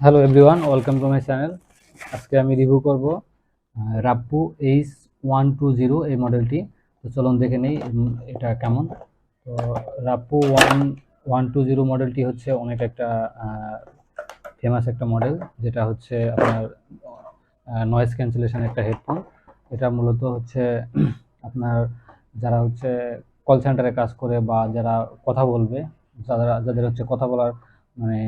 Hello everyone, welcome to my channel. আজকে আমি review করব রাপ্পো H120 এই মডেলটি। তো চলুন দেখে নেই এটা কেমন। তো রাপ্পো 120 মডেলটি হচ্ছে অনেক একটা ফেমাস একটা মডেল, যেটা হচ্ছে আপনার নয়েজ ক্যান্সেলেশন একটা হেডফোন। এটা মূলত হচ্ছে আপনার যারা হচ্ছে কল সেন্টারে কাজ করে বা যারা কথা বলবে, যাদের হচ্ছে কথা বলার মানে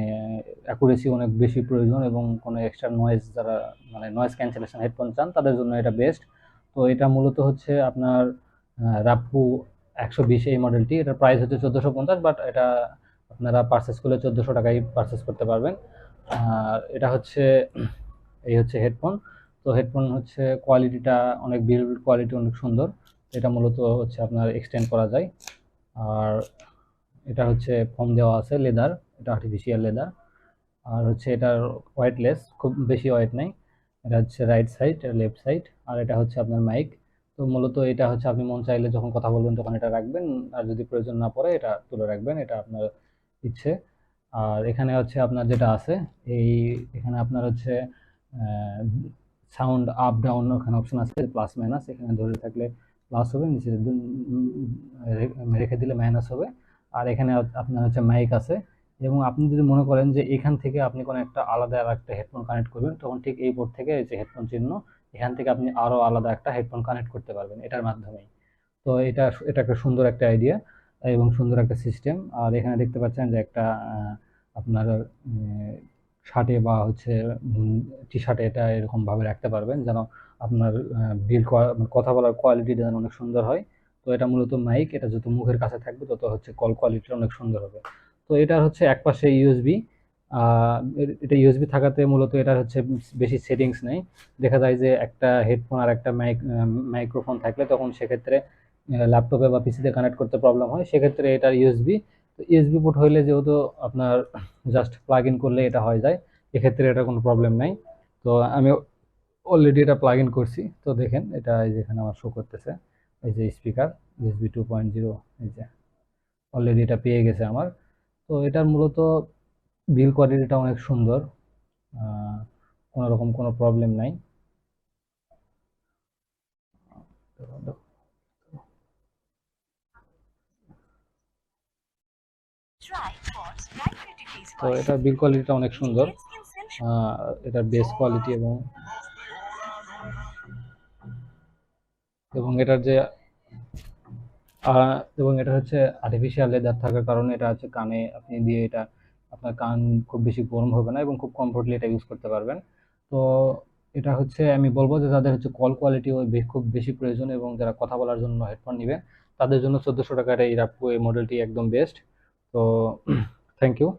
অ্যাকুরেসি অনেক বেশি প্রয়োজন এবং কোনো এক্সট্রা নয়েজ, যারা মানে নয়েজ ক্যান্সেলেশন হেডফোন চান তাদের জন্য এটা বেস্ট। তো এটা মূলত হচ্ছে আপনার রাপ্পো 120 এই মডেলটি। এটার প্রাইস হচ্ছে 1450, বাট এটা আপনারা পারচেস করলে 1400 টাকায় পারচেস করতে পারবেন। আর এটা হচ্ছে এই হচ্ছে হেডফোন। তো হেডফোন হচ্ছে কোয়ালিটিটা অনেক, বিল্ড কোয়ালিটি অনেক সুন্দর। এটা মূলত হচ্ছে আপনার এক্সটেন্ড করা যায়। আর এটা হচ্ছে ফোম দেওয়া আছে লেদার, এটা আর্টিফিশিয়াল লেদার। আর হচ্ছে এটার ওয়েটলেস, খুব বেশি ওয়েট নেই। এটা হচ্ছে রাইট সাইড, লেফট সাইড। আর এটা হচ্ছে আপনার মাইক। তো মূলত এটা হচ্ছে আপনি মন চাইলে যখন কথা বলবেন তখন এটা রাখবেন, আর যদি প্রয়োজন না পড়ে এটা তুলে রাখবেন, এটা আপনার ইচ্ছে। আর এখানে হচ্ছে আপনার যেটা আছে, এই এখানে আপনার হচ্ছে সাউন্ড আপ ডাউন ওখানে অপশন আছে, প্লাস মাইনাস। এখানে ধরে থাকলে প্লাস হবে, নিচে রেখে দিলে মাইনাস হবে। আর এখানে আপনার হচ্ছে মাইক আছে। এবং আপনি যদি মনে করেন যে এখান থেকে আপনি কোনো একটা আলাদা আর একটা হেডফোন কানেক্ট করবেন, তখন ঠিক এই পোর্ট থেকে যে হেডফোন চিহ্ন, এখান থেকে আপনি আরো আলাদা একটা হেডফোন কানেক্ট করতে পারবেন এটার মাধ্যমেই। তো এটা একটা সুন্দর একটা আইডিয়া এবং সুন্দর একটা সিস্টেম। আর এখানে দেখতে পাচ্ছেন যে একটা আপনার শার্টে বা হচ্ছে টি শার্টে এটা এরকম ভাবে রাখতে পারবেন যেন আপনার কথা বলার কোয়ালিটিটা যেন অনেক সুন্দর হয়। তো এটা মূলত মাইক, এটা যত মুখের কাছে থাকবে তত হচ্ছে কল কোয়ালিটিটা অনেক সুন্দর হবে। তো এটার হচ্ছে একপাশে ইউএসবি। এটা ইউএসবি থাকাতে মূলত এটার হচ্ছে বেশি সেটিংস নেই। দেখা যায় যে একটা হেডফোন আর একটা মাইক্রোফোন থাকলে তখন সেক্ষেত্রে ল্যাপটপে বা পিসিতে কানেক্ট করতে প্রবলেম হয়, সেক্ষেত্রে এটার ইউএসবি। তো ইউএসবি পোর্ট হইলে যেহেতু আপনার জাস্ট প্লাগ ইন করলে এটা হয়ে যায়, এক্ষেত্রে এটা কোনো প্রবলেম নাই। তো আমি অলরেডি এটা প্লাগ ইন করছি। তো দেখেন এটা এই যে এখানে আমার শো করতেছে, এই যে স্পিকার ইউএসবি 2.0, এই যে অলরেডি এটা পেয়ে গেছে আমার। তো এটার মূলত বিল কোয়ালিটিটা অনেক সুন্দর, কোনো রকম কোনো প্রবলেম নাই। তো এটার বিল কোয়ালিটিটা অনেক সুন্দর। এটার বেস কোয়ালিটি এবং এবং এটার যে এবং এটা হচ্ছে আর্টিফিশিয়াল লেদার থাকার কারণে এটা হচ্ছে কানে আপনি দিয়ে এটা আপনার কান খুব বেশি গরম হবে না এবং খুব কমফোর্টলি এটা ইউজ করতে পারবেন। তো এটা হচ্ছে আমি বলবো যে যাদের হচ্ছে কল কোয়ালিটি খুব বেশি প্রয়োজন এবং যারা কথা বলার জন্য হেডফোন নেবেন, তাদের জন্য 1400 টাকার এই রাপ্পো এই মডেলটি একদম বেস্ট। তো থ্যাংক ইউ।